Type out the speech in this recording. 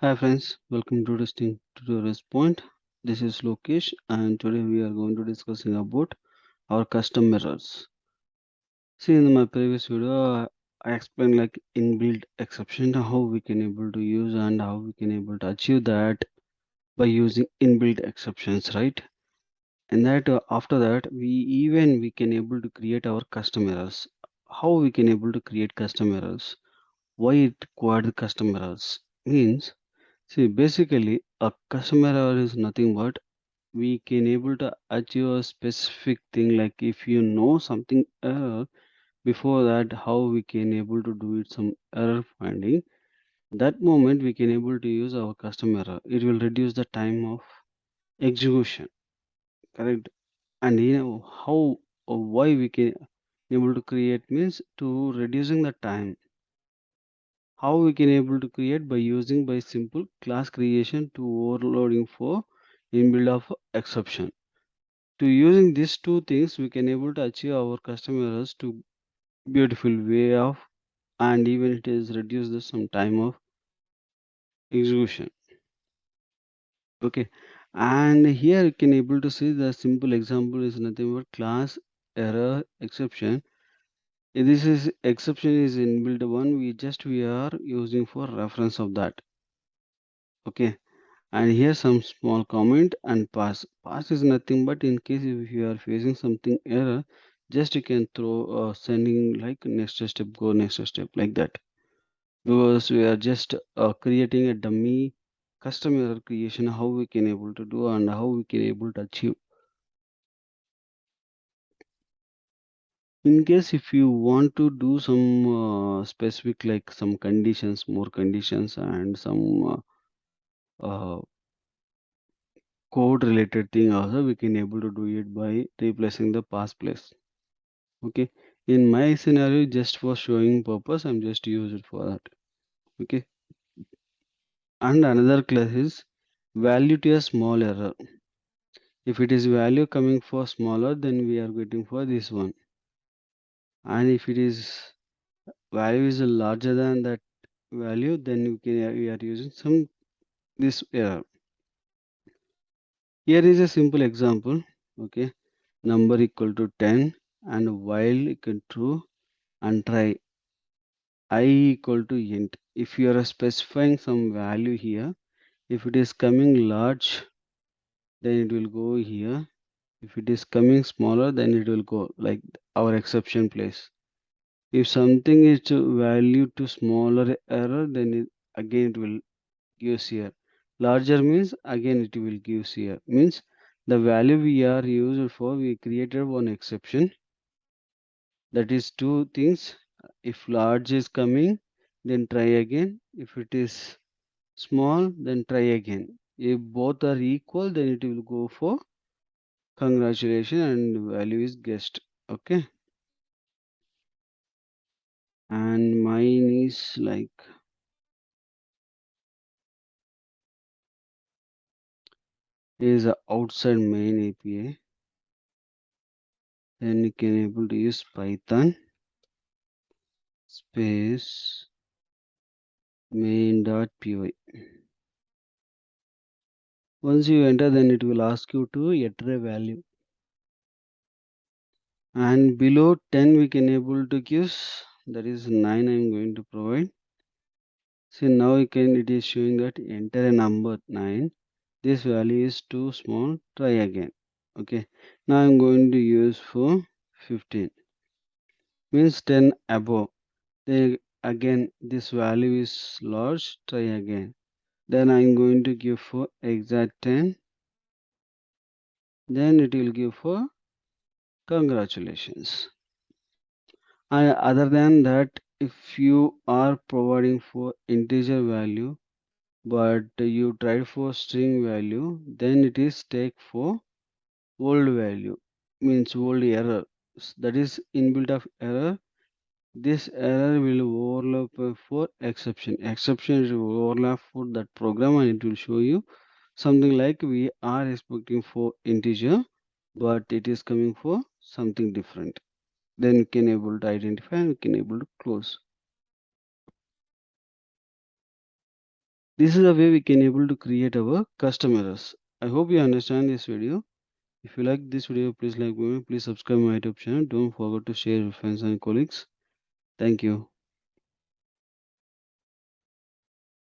Hi friends, welcome to Testing Tutorials Point. This is Lokesh and today we are going to discussing about our custom mirrors. See in my previous video I explained like inbuilt exception how we can able to use and how we can able to achieve that by using inbuilt exceptions, right? And that after that we can able to create our custom errors. How we can able to create custom errors? Why it required the custom errors? Means see, basically, a customer error is nothing but we can able to achieve a specific thing. Like if you know something error before that, how we can able to do it some error finding. That moment we can able to use our custom error. It will reduce the time of execution, correct? And you know how or why we can able to create means to reducing the time. How we can able to create by using by simple class creation to overloading for inbuild of exception. To using these two things, we can able to achieve our customers to beautiful way of and even it is reduce the some time of execution. Okay, and here you can able to see the simple example is nothing but class error exception. This is exception is inbuilt one we are using for reference of that. Okay, and here some small comment and pass. Pass is nothing but in case if you are facing something error, just you can throw sending like next step, go next step like that. Because we are just creating a dummy custom error creation, how we can able to do and how we can able to achieve. In case if you want to do some specific like some conditions, more conditions and some code related thing also we can able to do it by replacing the past place. Okay, in my scenario just for showing purpose I'm just use it for that. Okay, and another class is value to a small error. If it is value coming for smaller then we are getting for this one, and if it is value is larger than that value then we are using some this error. Here is a simple example. Okay, number equal to 10 and while equal to and try I equal to int. If you are specifying some value here, if it is coming large, then it will go here. If it is coming smaller, then it will go like our exception place. If something is to value to smaller error, then again it will gives here. Larger means again it will gives here. Means the value we are used for, we created one exception. That is two things. If large is coming, then try again. If it is small, then try again. If both are equal, then it will go for congratulations and value is guessed. Okay. And mine is like is a outside main API. Then you can able to use Python space main.py. Once you enter, then it will ask you to enter a value. And below 10 we can able to give, that is 9 I'm going to provide. See now you can, it is showing that enter a number 9. This value is too small, try again. Okay, now I'm going to use for 15, means 10 above. Then again this value is large, try again. Then I'm going to give for exact 10, then it will give for congratulations. And other than that, if you are providing for integer value but you tried for string value, then it is take for old value, means old error. That is inbuilt of error. This error will overlap for exception. Exception will overlap for that program and it will show you something like we are expecting for integer, but it is coming for something different. Then you can able to identify and you can able to close. This is a way we can able to create our custom errors. I hope you understand this video. If you like this video, please like me, please subscribe my YouTube channel. Don't forget to share with friends and colleagues. Thank you.